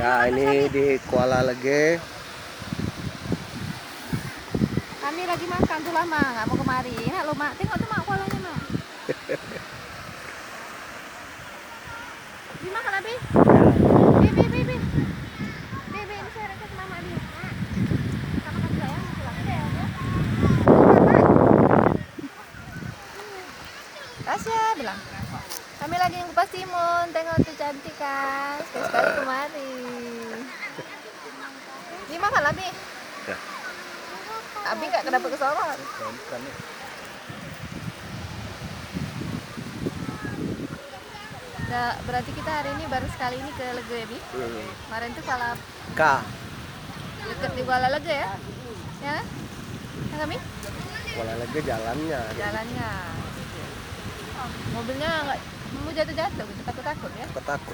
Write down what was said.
Ya, ini di Kuala Lege. Kami lagi makan tuh lama, nggak mau kemari. Enak lo mak, tengok tuh mak kualanya mak. Bi makan lah bi. Bi. Bi, ini saya rekas mama bi. Kita makan dulu ya, pulang aja ya. Tasya bilang. Kami lagi ngupas timun, tengok tuh cantik kan. Sekali kemari. Bi makan lah bi. Abi nggak dapat kesorot. Nah, berarti kita hari ini baru sekali ini ke Lege ya, Bi? Kemarin tuh Kuala K. deket di Kuala Lege ya? Ya kan? Ya kami? Kuala Lege jalannya. Jalannya. Mobilnya nggak mau jatuh-jatuh, gitu, takut-takut ya? Takut.